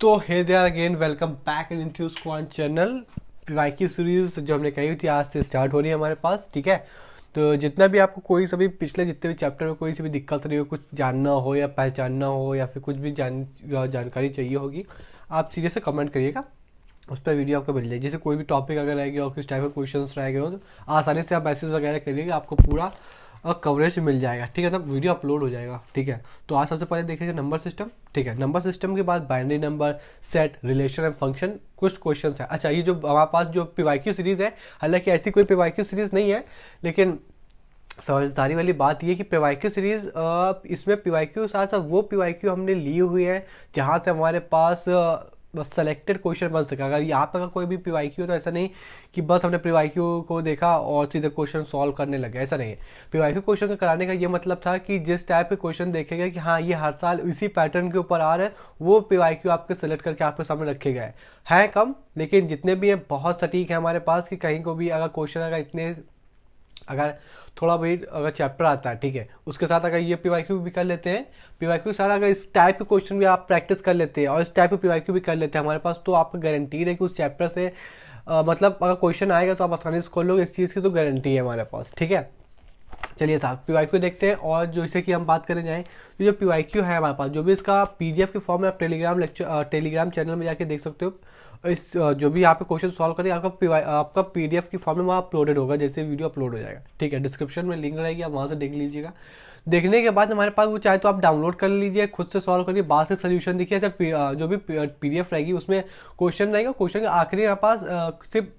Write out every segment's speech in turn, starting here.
तो hey there again, welcome back in into squad channel. PYQ series जो हमने कही थी आज से स्टार्ट हो रही है हमारे पास। ठीक है, तो जितना भी आपको कोई सभी पिछले जितने भी चैप्टर में कोई सी भी दिक्कत रही हो, कुछ जानना हो या पहचानना हो या फिर कुछ भी जानकारी चाहिए होगी, आप सीधे से कमेंट करिएगा, उस पर वीडियो आपको मिल जाएगी। जैसे कोई भी टॉपिक अगर रह गया हो, किस टाइप के क्वेश्चंस रह गए हो, तो आसानी से आप मैसेज वगैरह करिएगा, आपको पूरा कवरेज मिल जाएगा। ठीक है ना, वीडियो अपलोड हो जाएगा। ठीक है, तो आज सबसे पहले देखेंगे नंबर सिस्टम। ठीक है, नंबर सिस्टम के बाद binary number, set, relation and function, कुछ क्वेश्चंस है। अच्छा, ये जो हमारे पास जो पीवाईक्यू सीरीज है, हालांकि ऐसी कोई पीवाईक्यू सीरीज नहीं है, लेकिन समझदारी वाली बात यह कि पीवाईक्यू सीरीज इसमें पीवाईक्यू साथ साथ वो पीवाईक्यू हमने लिए हुए हैं जहाँ से हमारे पास बस सेलेक्टेड क्वेश्चन बन सका। अगर यहाँ पर कोई भी पीवाईक्यू, तो ऐसा नहीं कि बस हमने पीवाईक्यू को देखा और सीधे क्वेश्चन सॉल्व करने लगे, ऐसा नहीं है। पीवाईक्यू क्वेश्चन का कराने का ये मतलब था कि जिस टाइप के क्वेश्चन देखे गए कि हाँ ये हर साल इसी पैटर्न के ऊपर आ रहे हैं, वो पीवाईक्यू आपके सेलेक्ट करके आपके सामने रखे गए हैं कम, लेकिन जितने भी हैं बहुत सटीक है हमारे पास कि कहीं को भी अगर क्वेश्चन अगर थोड़ा भी अगर चैप्टर आता है, ठीक है, उसके साथ अगर ये पीवाईक्यू भी कर लेते हैं, पीवाईक्यू सारा अगर इस टाइप के क्वेश्चन भी आप प्रैक्टिस कर लेते हैं और इस टाइप के पीवाईक्यू भी कर लेते हैं हमारे पास, तो आपको गारंटी है कि उस चैप्टर से मतलब अगर क्वेश्चन आएगा तो आप आसानी से खोल लोगे, इस चीज़ की तो गारंटी है हमारे पास। ठीक है, चलिए साहब पीवाईक्यू देखते हैं। और जैसे कि हम बात करें जाएँ, तो जो पीवाईक्यू है हमारे पास, जो भी इसका पीडीएफ के फॉर्म में आप टेलीग्राम चैनल में जाके देख सकते हो। इस जो भी यहाँ पे क्वेश्चन सॉल्व करें, आपका पीडीएफ की फॉर्म में वहाँ अपलोडेड होगा जैसे वीडियो अपलोड हो जाएगा। ठीक है, डिस्क्रिप्शन में लिंक रहेगी, आप वहाँ से देख लीजिएगा। देखने के बाद हमारे पास वो चाहे तो आप डाउनलोड कर लीजिए, खुद से सॉल्व करिए, बाद से सोल्यूशन देखिए। अच्छा, जो भी पीडीएफ रहेगी उसमें क्वेश्चन रहेगा, क्वेश्चन के आखिरी हमारे पास सिर्फ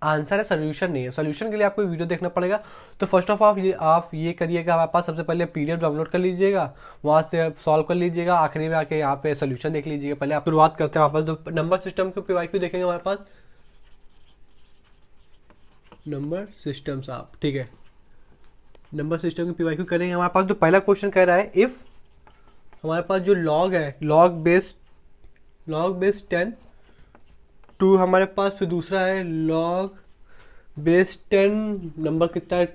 आंसर है, सोल्यूशन नहीं है। सोल्यूशन के लिए आपको वीडियो देखना पड़ेगा। तो फर्स्ट ऑफ ऑल आप ये करिएगा, हमारे पास सबसे पहले पीडीएफ डाउनलोड कर लीजिएगा, वहाँ से सॉल्व कर लीजिएगा, आखिरी में आके यहाँ पे सोल्यूशन देख लीजिएगा। पहले आप शुरुआत करते हैं, हमारे पास जो नंबर सिस्टम के पीवाईक्यू देखेंगे हमारे पास नंबर सिस्टम साहब। ठीक है, नंबर सिस्टम के पीवाईक्यू करेंगे। हमारे पास जो पहला क्वेश्चन कह रहा है, इफ हमारे पास जो लॉग है, लॉग बेस 10 टू हमारे पास, फिर दूसरा है लॉग बेस 10 नंबर कितना है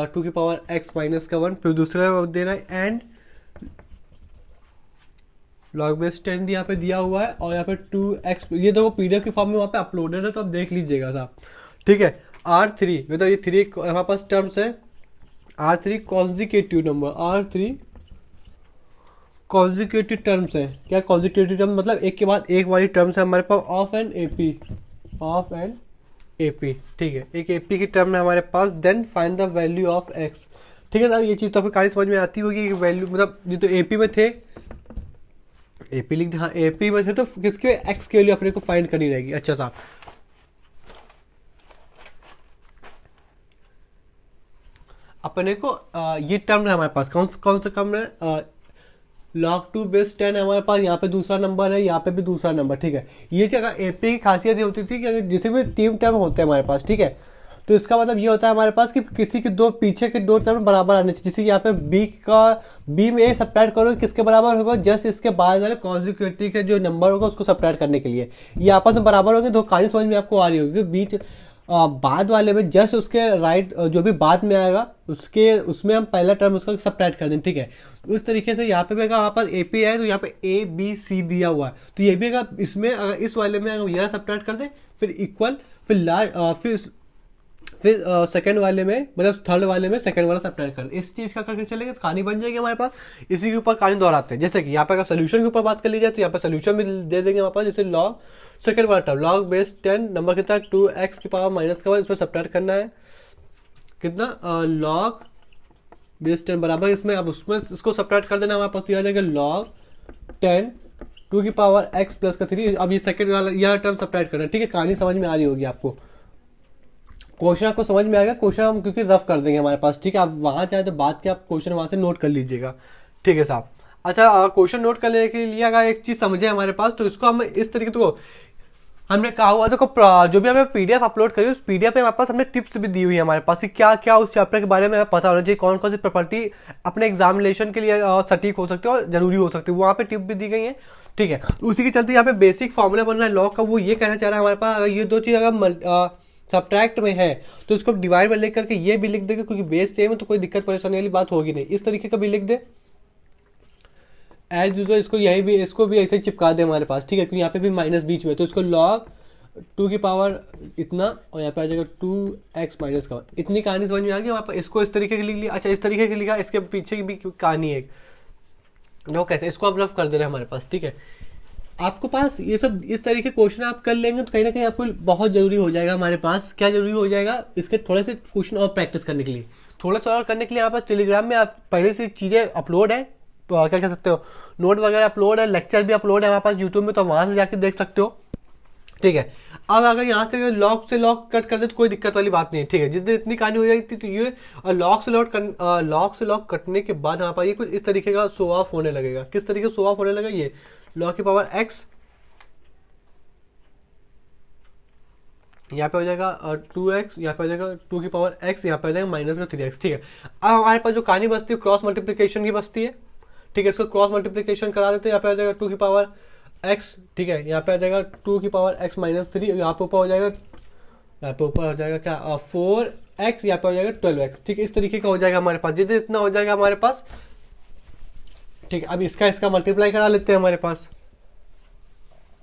2 की पावर x माइनस का 1, फिर दूसरा दे रहा है एंड लॉग बेस 10 यहाँ पे दिया हुआ है और यहाँ पे 2x, ये देखो पीडीएफ की फॉर्म में वहाँ पे अपलोडेड है, तो आप देख लीजिएगा साहब। ठीक है, R3 मतलब ये 3 हमारे पास टर्म्स है, R3 consecutive number, R3 consecutive terms है। क्या कॉन्जिक्यूटिव टर्म मतलब एक के बाद एक वाली टर्म्स है हमारे पास, ऑफ एन एपी। ठीक है, एक एपी की टर्म है हमारे पास। Then find the value of x. ठीक है साहब, ये चीज़ तो आपको कहानी समझ में आती होगी कि वैल्यू मतलब ये तो एपी में थे, एपी लिख दे, हाँ एपी में थे, तो किसके एक्स की वैल्यू अपने को फाइंड करनी रहेगी। अच्छा साहब, अपने को ये टर्म है हमारे पास, कौन सा टर्म है, log 2 बेस 10 है हमारे पास, यहाँ पे दूसरा नंबर है, यहाँ पे भी दूसरा नंबर। ठीक है, ये जगह एपी की खासियत ये होती थी कि अगर जिसे भी 3 टर्म होते हैं हमारे पास, ठीक है, तो इसका मतलब ये होता है हमारे पास कि किसी के दो पीछे के 2 टर्म बराबर आने चाहिए। जैसे यहाँ पे बी में ए सब्ट्रैक्ट करो, किसके बराबर होगा, जस्ट इसके बाद वाले कॉन्जिक्यूटिव के जो नंबर होगा उसको सब्ट्रैक्ट करने के लिए ये आपस में बराबर होंगे। तो कहानी समझ में आपको आ रही होगी, बीच बाद वाले में जस्ट उसके राइट जो भी बाद में आएगा उसमें हम पहला टर्म उसका सब्ट्रैक्ट कर दें। ठीक है, उस तरीके से यहाँ पे भी अगर हमारे पास एपी है तो यहाँ पे ए बी सी दिया हुआ है, तो ये भी अगर इसमें अगर इस वाले में अगर यह सब्ट्रैक्ट कर दें, फिर इक्वल, फिर सेकंड वाले में मतलब थर्ड वाले में सेकंड वाला सब्ट्रैक्ट कर दे, इस चीज का करके चलेंगे तो कहानी बन जाएगी हमारे पास। इसी के ऊपर कहानी दोहराते हैं। जैसे कि यहाँ पे अगर सोल्यूशन के ऊपर बात कर ली जाए तो यहाँ पे सोल्यूशन भी दे देंगे हमारे पास। जैसे लॉग सेकंड वाला टर्म लॉग बेस 10 नंबर कितना 2x की पावर माइनस का 1, इसमें सब्ट्रैक्ट करना है कितना लॉग बेस 10 बराबर, इसमें अब उसमें इसको सब्ट्रैक्ट कर देना, हमारे पास आ जाएगा लॉग 10 2 की पावर x प्लस का 3। अब ये सेकंड वाला यह टर्म सब्ट्रैक्ट करना है। ठीक है, कहानी समझ में आ रही होगी आपको, क्वेश्चन आपको समझ में आएगा। क्वेश्चन हम क्योंकि रफ कर देंगे हमारे पास। ठीक है, आप वहाँ चाहे तो बात के आप क्वेश्चन वहाँ से नोट कर लीजिएगा। ठीक है साहब, अच्छा क्वेश्चन नोट करने के लिए अगर एक चीज़ समझे हमारे पास, तो इसको हम इस तरीके से हमने कहा हुआ देखो, जो भी हमें पीडीएफ अपलोड करी उस पीडीएफ में हमारे पास हमने टिप्स भी दी हुई है हमारे पास कि क्या क्या उस चैप्टर के बारे में हमें पता होना चाहिए, कौन कौन सी प्रॉपर्टी अपने एग्जामिनेशन के लिए सटीक हो सकती है और जरूरी हो सकती है, वहाँ पे टिप भी दी गई है। ठीक है, उसी के चलते यहाँ पे बेसिक फॉर्मूला बन रहा है लॉग का, वो ये कहना चाह रहा है हमारे पास अगर ये दो चीज़ अगर सब्ट्रैक्ट में है तो इसको डिवाइड में लिख करके ये भी लिख देगा, क्योंकि बेस सेम है तो कोई दिक्कत परेशानी वाली बात होगी नहीं। इस तरीके का भी लिख दे, एज यूजल इसको यही भी, इसको भी ऐसे ही चिपका दे हमारे पास, ठीक है, क्योंकि यहाँ पे भी माइनस बीच में, तो इसको log 2 की पावर इतना और यहाँ पे आ जाएगा 2x माइनस का, इतनी कहानी समझ में आ गई वहाँ पर। इसको इस तरीके से लिख लिया। अच्छा, इस तरीके से लिखा, इसके पीछे की भी कहानी है एक, जो कैसे इसको अब रफ कर दे रहे हैं हमारे पास, ठीक है। आपको पास ये सब इस तरीके क्वेश्चन आप कर लेंगे तो कहीं ना कहीं आपको बहुत जरूरी हो जाएगा हमारे पास। क्या जरूरी हो जाएगा, इसके थोड़े से क्वेश्चन और प्रैक्टिस करने के लिए, थोड़ा सा और करने के लिए यहाँ पर टेलीग्राम में आप पहले से चीज़ें अपलोड है, तो क्या कह सकते हो, नोट वगैरह अपलोड है, लेक्चर भी अपलोड है हमारे पास यूट्यूब में, तो वहाँ से जाके देख सकते हो, ठीक है। अब अगर यहाँ से लॉक से लॉक कट कर दे तो कोई दिक्कत वाली बात नहीं है, ठीक है। जिस दिन इतनी कहानी हो जाएगी तो ये, और लॉक से लॉक कटने के बाद हमारे पास ये कुछ इस तरीके का शो ऑफ होने लगेगा। किस तरीके से शो ऑफ होने लगेगा, ये लॉक की पावर x यहाँ पे हो जाएगा 2x, यहाँ पे हो जाएगा 2 की पावर x, यहाँ पे हो जाएगा माइनस का 3x, ठीक है। अब हमारे पास जो कहानी बचती है क्रॉस मल्टीप्लिकेशन की बचती है, ठीक है। इसको क्रॉस मल्टीप्लिकेशन करा देते हैं, यहाँ पे आ जाएगा 2 की पावर x, ठीक है, यहाँ पे आ जाएगा 2 की पावर x माइनस 3, यहाँ पे ऊपर हो जाएगा, यहाँ पे ऊपर हो जाएगा क्या 4x, यहाँ पे हो जाएगा 12x, ठीक है। इस तरीके का हो जाएगा हमारे पास, जितने इतना हो जाएगा हमारे पास, ठीक है। अब इसका मल्टीप्लाई करा लेते हैं हमारे पास,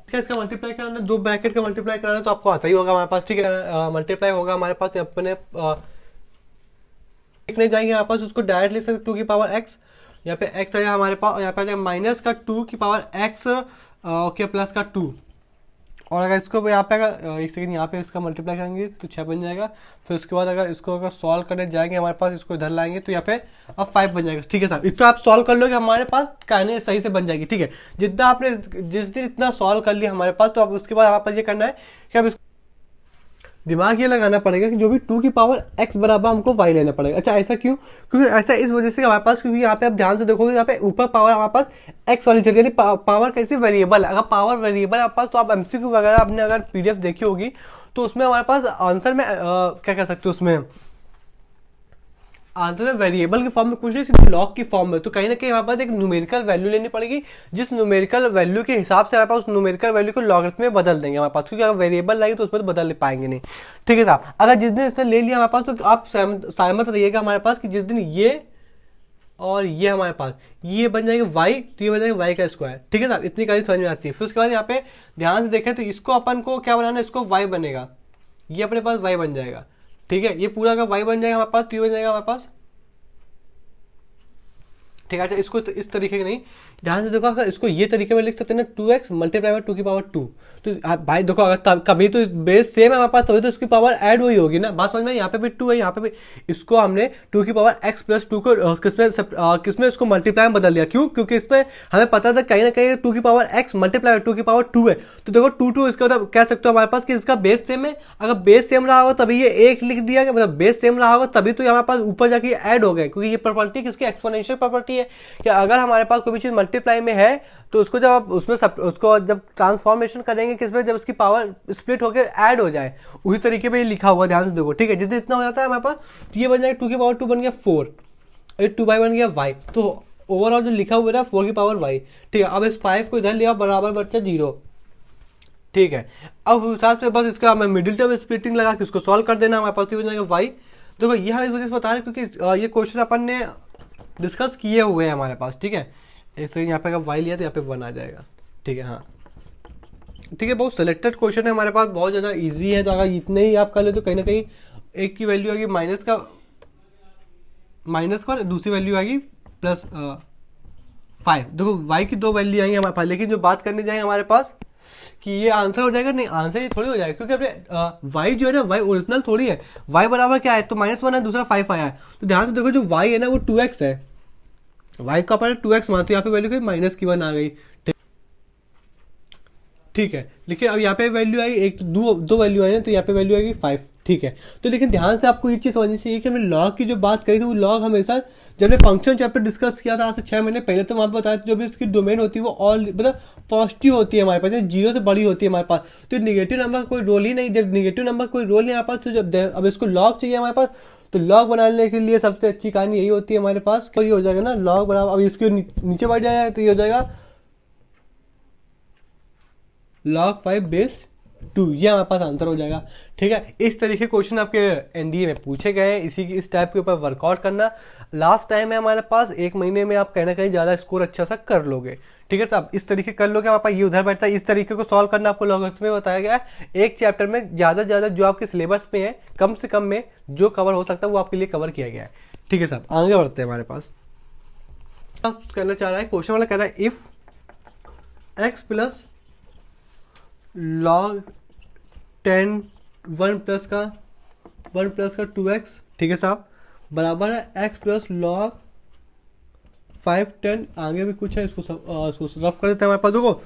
इसका मल्टीप्लाई कराना, दो ब्रैकेट का मल्टीप्लाई कराना तो आपको आता ही होगा हमारे पास, ठीक है। मल्टीप्लाई होगा हमारे पास, अपने लिखने जाएंगे हमारे पास, उसको डायरेक्ट लिख सकते 2 की पावर x, यहाँ पे x आएगा हमारे पास, और यहाँ पे आ जाएगा माइनस का 2 की पावर x, ओके, प्लस का 2, और अगर इसको यहाँ पे अगर एक सेकंड यहाँ पे इसका मल्टीप्लाई करेंगे तो 6 बन जाएगा। फिर उसके बाद अगर इसको अगर सॉल्व करने जाएंगे हमारे पास, इसको इधर लाएंगे तो यहाँ पे अब 5 बन जाएगा, ठीक है साहब। इसको आप सॉल्व कर लोगे हमारे पास कहानी सही से बन जाएगी, ठीक है। जितना आपने जिस दिन इतना सॉल्व कर लिया हमारे पास, तो अब उसके बाद हमारे पास ये करना है कि अब दिमाग ये लगाना पड़ेगा कि जो भी 2 की पावर x बराबर हमको y लेना पड़ेगा। अच्छा, ऐसा क्यों? क्योंकि ऐसा इस वजह से हमारे पास, क्योंकि यहाँ पे आप ध्यान से देखोगे, यहाँ पे ऊपर पावर हमारे पास x वाली चलिए, यानी पावर कैसी वेरिएबल है। अगर पावर वेरिएबल आपके पास, तो आप एमसीक्यू वगैरह आपने अगर पीडीएफ देखी होगी तो उसमें हमारे पास आंसर में क्या कह सकते हो, उसमें आंसर में वेरिएबल के फॉर्म में कुछ नहीं, सीधे लॉग की फॉर्म में। तो कहीं ना कहीं हमारे पास एक न्यूमेरिकल वैल्यू लेनी पड़ेगी, जिस न्यूमेरिकल वैल्यू के हिसाब से हमारे पास उस न्यूमेरिकल वैल्यू को लॉगरिथम में बदल देंगे हमारे पास, क्योंकि अगर वेरिएबल लाएंगे तो उसमें तो बदल पाएंगे नहीं, ठीक है साहब। अगर जिस दिन इसने ले लिया हमारे पास, तो आप सहमत रहिएगा हमारे पास कि जिस दिन ये और ये हमारे पास ये बन जाएगा y, तो ये बन जाएगा y का स्क्वायर, ठीक है साहब। इतनी कहानी समझ में आती है। फिर उसके बाद यहाँ पे ध्यान से देखें तो इसको अपन को क्या बनाना है, इसको y बनेगा, ये अपने पास y बन जाएगा, ठीक है। ये पूरा का y बन जाएगा हमारे पास, तो ये बन जाएगा हमारे पास, ठीक है। अच्छा, इसको तो इस तरीके के नहीं, ध्यान से देखो, अगर इसको ये तरीके में लिख सकते हैं ना, 2x मल्टीप्लाई बाय 2 की पावर 2, तो भाई देखो, अगर कभी तो बेस सेम है हमारे पास, तभी तो इसकी पावर ऐड हुई होगी ना, बात समझ में। यहाँ पे भी 2 है, यहाँ पे भी, इसको हमने 2 की पावर x प्लस 2 को किसमें इसको मल्टीप्लाई में बदल दिया। क्यों? क्योंकि इसमें हमें पता था कहीं ना कहीं 2 की पावर x मल्टीप्लाई 2 की पावर 2 है, तो देखो 2 इसका मतलब कह सकते हो हमारे पास कि इसका बेस सेम है। अगर बेस सेम रहा होगा तभी ये एक लिख दिया, मतलब बेस सेम रहा होगा तभी तो हमारे पास ऊपर जाके ऐड हो गए, क्योंकि ये प्रॉपर्टी किसकी, एक्सपोनेंशियल प्रॉपर्टी है कि अगर हमारे पास कोई भी चीज मल्टीप्लाई में है तो उसको जब आप उसको जब ट्रांसफॉर्मेशन करेंगे किसमें, जब उसकी पावर स्प्लिट होकर ऐड हो जाए, उसी तरीके पे ये लिखा हुआ, ध्यान से देखो, ठीक है। जितने इतना हो जाता है हमारे पास, तो ये बन जाएगा 2 की पावर 2 बन गया 4, ये 2 बाई बन गया y, तो ओवरऑल जो लिखा हुआ है 4 की पावर y, ठीक है। अब इस 5 को इधर लिया, बराबर बच्चा 0, ठीक है। अब हिसाब से बस इसका हमें मिडिल टर्म स्प्लिटिंग लगा के उसको सॉल्व कर देना, हमारे पास बन जाएगा y। देखो ये हम इस वजह से बता रहे हैं क्योंकि ये क्वेश्चन अपन ने डिस्कस किए हुए हैं हमारे पास, ठीक है। इसलिए यहाँ पे अगर y लिया तो यहाँ पे 1 आ जाएगा, ठीक है। हाँ, ठीक है, बहुत सिलेक्टेड क्वेश्चन है हमारे पास, बहुत ज़्यादा इजी है, तो अगर इतने ही आप कर ले तो कहीं ना कहीं एक की वैल्यू आएगी माइनस का, दूसरी वैल्यू आएगी प्लस 5। देखो y की 2 वैल्यू आएंगी हमारे पास, लेकिन जो बात करने जाएंगे हमारे पास कि ये आंसर हो जाएगा, नहीं, आंसर ये थोड़ी हो जाएगा, क्योंकि अपने y जो है ना, y ओरिजिनल थोड़ी है। y बराबर क्या है, तो -1 है, दूसरा 5 आया है, तो ध्यान से देखो जो y है ना वो 2x है, y का पर 2x मान, तो यहाँ पे वैल्यू कोई -1 आ गई, ठीक है। लेकिन अब यहाँ पे वैल्यू आई एक, दो वैल्यू आई ना, तो यहाँ पे वैल्यू आएगी 5, ठीक है। तो लेकिन ध्यान से आपको ये चीज़ समझनी चाहिए कि हमने लॉग की जो बात करी थी, वो लॉग हमेशा जब हमने फंक्शन चैप्टर डिस्कस किया था आज से 6 महीने पहले, तो वहाँ पर बताया जो भी इसकी डोमेन होती है वो ऑल मतलब पॉजिटिव होती है हमारे पास, जीरो से बड़ी होती है हमारे पास, तो निगेटिव नंबर का कोई रोल ही नहीं। जब निगेटिव नंबर कोई रोल नहीं हमारे पास, तो जब अब इसको लॉग चाहिए हमारे पास, तो लॉग बनाने के लिए सबसे अच्छी कहानी यही होती है हमारे पास, तो ये हो जाएगा ना लॉग बराबर, अब इसके नीचे बढ़ जाएगा तो ये हो जाएगा log 5 बेस 2, ये हमारे पास आंसर हो जाएगा। ठीक है, इस तरीके क्वेश्चन आपके एनडीए में पूछे गए हैं, इस टाइप के ऊपर वर्कआउट करना। लास्ट टाइम है हमारे पास, 1 महीने में आप कहीं ना कहीं ज़्यादा स्कोर अच्छा सा कर लोगे। ठीक है साहब, इस तरीके कर लोगे, हमारे पास ये उधर बैठता है। इस तरीके को सॉल्व करना आपको लॉगरिथम में बताया गया है। एक चैप्टर में ज़्यादा से ज़्यादा जो आपके सिलेबस में है, कम से कम में जो कवर हो सकता है वो आपके लिए कवर किया गया है। ठीक है साहब, आगे बढ़ते हैं। हमारे पास कहना चाह रहा है, क्वेश्चन वाला कह रहा है if x plus log 10 1 plus का 2x, ठीक है साहब, बराबर है x प्लस लॉग 5 10। आगे भी कुछ है, इसको रफ कर देते हैं हमारे पास। देखो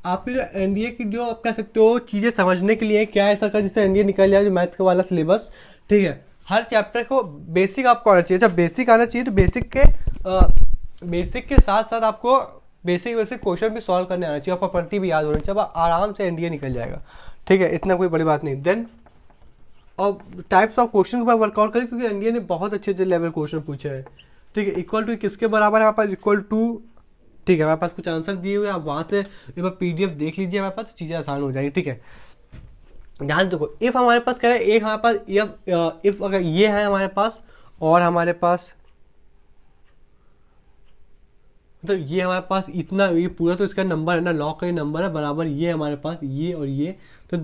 आपकी जो एनडीए की जो आप कह सकते हो चीज़ें समझने के लिए क्या ऐसा कर जिससे एनडीए निकल जाए, जो मैथ का वाला सिलेबस। ठीक है, हर चैप्टर को बेसिक आपको आना चाहिए। जब बेसिक आना चाहिए तो बेसिक के साथ साथ आपको बेसिक क्वेश्चन भी सॉल्व करने आना चाहिए, और प्रॉपर्टी भी याद होनी चाहिए। अब आराम से एनडीए निकल जाएगा। ठीक है, इतना कोई बड़ी बात नहीं। देन और टाइप्स ऑफ क्वेश्चन के ऊपर वर्कआउट करें, क्योंकि एनडीए ने बहुत अच्छे अच्छे लेवल क्वेश्चन पूछे हैं। ठीक है, इक्वल टू किसके बराबर है हमारे पास, इक्वल टू। ठीक है, हमारे पास कुछ आंसर दिए हुए हैं, आप वहाँ से एक बार PDF देख लीजिए, हमारे पास चीज़ें आसान हो जाएगी। ठीक है, ध्यान देखो, इफ हमारे पास कह रहे हैं एक हमारे पास इफ अगर ये है हमारे पास, और हमारे पास मतलब ये हमारे पास इतना, ये पूरा तो इसका नंबर है ना, लॉग का ही नंबर है, बराबर ये हमारे पास ये और ये, तो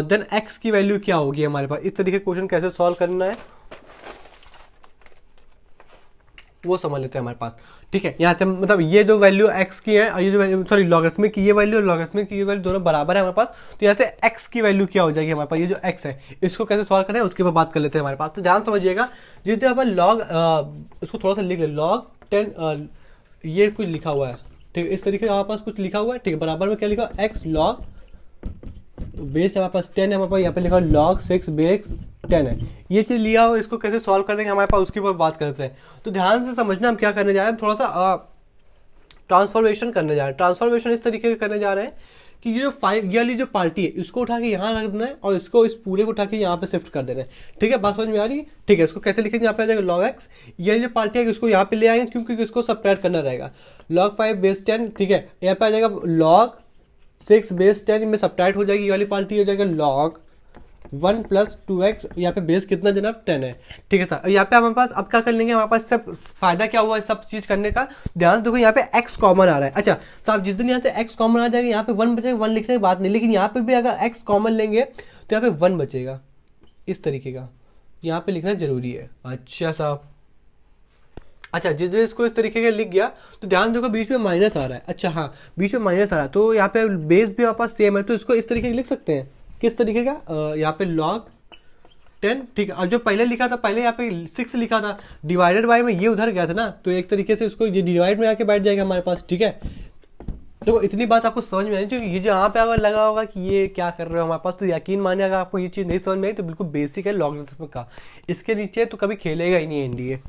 देन x की वैल्यू क्या होगी हमारे पास। इस तरीके क्वेश्चन कैसे सॉल्व करना है वो समझ लेते हैं हमारे पास। ठीक है, यहाँ से मतलब ये जो वैल्यू x की है, और ये जो वैल्यू सॉरी लॉगरिथमिक की ये वैल्यू और लॉगरिथमिक की ये वैल्यू दोनों बराबर है हमारे पास, तो यहाँ से x की वैल्यू क्या हो जाएगी हमारे पास। ये जो x है इसको कैसे सॉल्व करें उसके बाद बात कर लेते हैं हमारे पास। तो ध्यान समझिएगा, जितने यहाँ पर लॉग, इसको थोड़ा सा लिख ले, लॉग 10 ये कुछ लिखा हुआ है। ठीक है, इस तरीके का हमारे पास कुछ लिखा हुआ है। ठीक है, बराबर में क्या लिखा है, x लॉग, तो बेस हमारे पास 10 है, हमारे पास यहाँ पे लिखा है लॉग 6 बेस 10 है। ये चीज़ लिया हो, इसको कैसे सॉल्व करेंगे हमारे पास उसके ऊपर बात करते हैं। तो ध्यान से समझना हम क्या करने जा रहे हैं, थोड़ा सा ट्रांसफॉर्मेशन करने जा रहे हैं। ट्रांसफॉर्मेशन इस तरीके से करने जा रहे हैं कि ये जो 5 वाली जो पार्टी है इसको उठा के यहाँ रख देना है, और इसको इस पूरे को उठा के यहाँ पे शिफ्ट कर देना है। ठीक है, बात समझ में आ रही है। ठीक है, इसको कैसे लिखेंगे, यहाँ पे आ जाएगा लॉग x, ये जो पार्टी है इसको यहाँ पे ले आएंगे क्योंकि इसको सबट्रैक्ट करना रहेगा। लॉग 5 बेस 10, ठीक है, यहाँ पे आ जाएगा लॉग 6 बेस 10 में सबट्रैक्ट हो जाएगी, ये वाली पार्टी हो जाएगा लॉग 1 प्लस 2x, यहाँ पे बेस कितना जनाब 10 है। ठीक है सर, यहाँ पे हमारे पास अब क्या कर लेंगे, हमारे पास सब फायदा क्या हुआ है सब चीज करने का। ध्यान देखो, यहाँ पे x कॉमन आ रहा है। अच्छा साहब, जिस दिन यहाँ से x कॉमन आ जाएगा यहाँ पे 1 बचेगा, 1 लिखने की बात नहीं, लेकिन यहाँ पे भी अगर x कॉमन लेंगे तो यहाँ पे 1 बचेगा, इस तरीके का यहाँ पे लिखना जरूरी है। अच्छा साहब, अच्छा जिस दिन इसको इस तरीके का लिख गया तो ध्यान देखो बीच में माइनस आ रहा है। अच्छा हाँ, बीच में माइनस आ रहा है, तो यहाँ पे बेस भी हमारे पास सेम है, तो इसको इस तरीके से लिख सकते हैं। किस तरीके का, यहाँ पे log 10। ठीक है, और जो पहले लिखा था, पहले यहाँ पे 6 लिखा था, डिवाइडेड बाय में ये उधर गया था ना, तो एक तरीके से इसको ये डिवाइड में आके बैठ जाएगा हमारे पास। ठीक है, तो इतनी बात आपको समझ में आनी चाहिए। ये जो यहाँ पे अगर लगा होगा कि ये क्या कर रहे हो हमारे पास, तो यकीन मानिए अगर आपको ये चीज़ नहीं समझ में आई तो बिल्कुल बेसिक है लॉगरिथम का, इसके नीचे तो कभी खेलेगा ही नहीं एनडीए।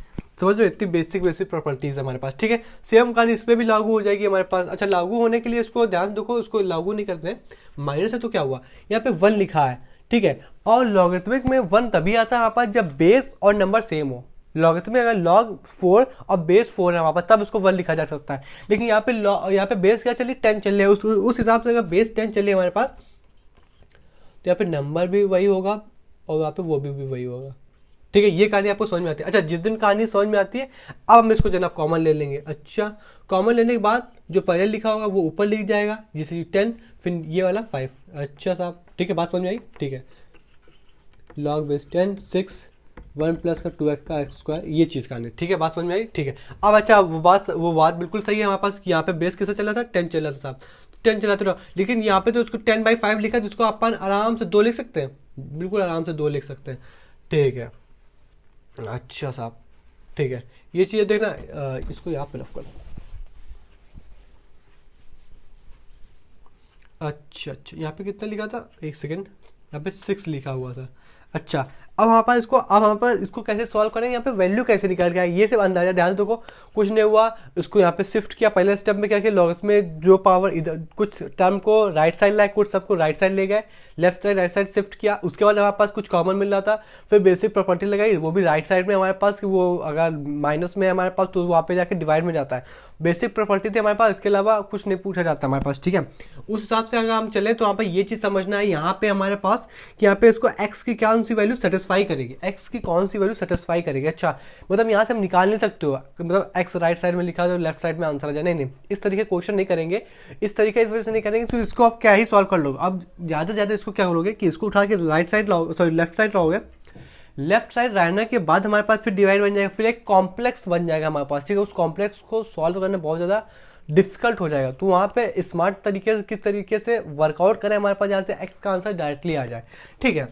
समझ लो, इतनी बेसिक प्रॉपर्टीज है हमारे पास। ठीक है, सेम कहानी इस पर भी लागू हो जाएगी हमारे पास। अच्छा, लागू होने के लिए इसको ध्यान देखो, उसको लागू नहीं करते हैं, माइनस है तो क्या हुआ, यहाँ पे 1 लिखा है। ठीक है, और लॉगरिथमिक में 1 तभी आता है हमारे पास जब बेस और नंबर सेम हो। लॉगरिथम में अगर log 4 और बेस 4 है वहाँ पर, तब उसको 1 लिखा जा सकता है। लेकिन यहाँ पे बेस क्या चलिए 10 चल रही है, उस हिसाब से अगर बेस 10 चल रही है हमारे पास, तो यहाँ पे नंबर भी वही होगा और यहाँ पे वो भी वही होगा। ठीक है, ये कहानी आपको समझ में आती है। अच्छा, जिस दिन कहानी समझ में आती है, अब हम इसको जनाब कॉमन ले लेंगे। अच्छा, कॉमन लेने के बाद जो पहले लिखा होगा वो ऊपर लिख जाएगा, जैसे 10, फिर ये वाला 5। अच्छा साहब, ठीक है, बात समझ में आई। ठीक है, log बेस 10 6 1 प्लस का 2x का x स्क्वायर, ये चीज़ का नहीं। ठीक है, बात समझ में आई। ठीक है, अब अच्छा वो बात बिल्कुल सही है हमारे पास, यहाँ पे बेस कैसे चला था, 10 चला था साहब, 10 चलाते रहो, लेकिन यहाँ पे तो उसको 10/5 लिखा, जिसको अपन आराम से 2 लिख सकते हैं, बिल्कुल आराम से 2 लिख सकते हैं। ठीक है, अच्छा साहब, ठीक है, ये चीज़ें देखना, इसको यहाँ पे रख कर। अच्छा, यहाँ पे कितना लिखा था, एक सेकेंड, यहाँ पे 6 लिखा हुआ था। अच्छा, हमारे पास इसको कैसे सॉल्व करें, यहाँ पे वैल्यू कैसे निकाल के आए, ये सिर्फ अंदाजा ध्यान दो। कुछ नहीं हुआ, इसको यहाँ पे शिफ्ट किया। पहले स्टेप में क्या किया, लॉगरिथम में जो पावर इधर कुछ टर्म को राइट साइड लाए, कुछ सबको राइट साइड ले गए, left side right side shift किया। उसके बाद हमारे पास कुछ कॉमन मिल रहा था, फिर बेसिक प्रॉपर्टी लगाई, वो भी राइट साइड में हमारे पास, वो अगर माइनस में हमारे पास तो वहाँ पे जाके डिवाइड में जाता है। बेसिक प्रॉपर्टी थी हमारे पास, इसके अलावा कुछ नहीं पूछा जाता हमारे पास, ठीक है। उस हिसाब से अगर हम चले तो यहाँ पे ये चीज़ समझना है यहाँ पे हमारे पास कि यहाँ पे इसको x की कौन सी वैल्यू सेटिस्फाई करेगी, x की कौन सी वैल्यू सेटिस्फाई करेगी। अच्छा, मतलब यहाँ से हम निकाल नहीं सकते हो, मतलब x राइट साइड में लिखा तो लेफ्ट साइड में आंसर आ जाए, नहीं, इस तरीके क्वेश्चन नहीं करेंगे, इस तरीके इस वजह से नहीं करेंगे। तो इसको आप क्या ही सॉल्व कर लो, अब ज़्यादा से ज़्यादा इसको क्या करोगे कि इसको उठा के राइट साइड लाओ, सॉरी लेफ्ट साइड लाओगे। लेफ्ट साइड रहने के बाद हमारे पास फिर डिवाइड बन जाएगा, फिर एक कॉम्प्लेक्स बन जाएगा हमारे पास, ठीक है। उस कॉम्प्लेक्स को सॉल्व करना बहुत ज़्यादा डिफिकल्ट हो जाएगा। तो वहाँ पे स्मार्ट तरीके से किस तरीके से वर्कआउट करें हमारे पास, जहाँ से एक्स का आंसर डायरेक्टली आ जाए, ठीक है।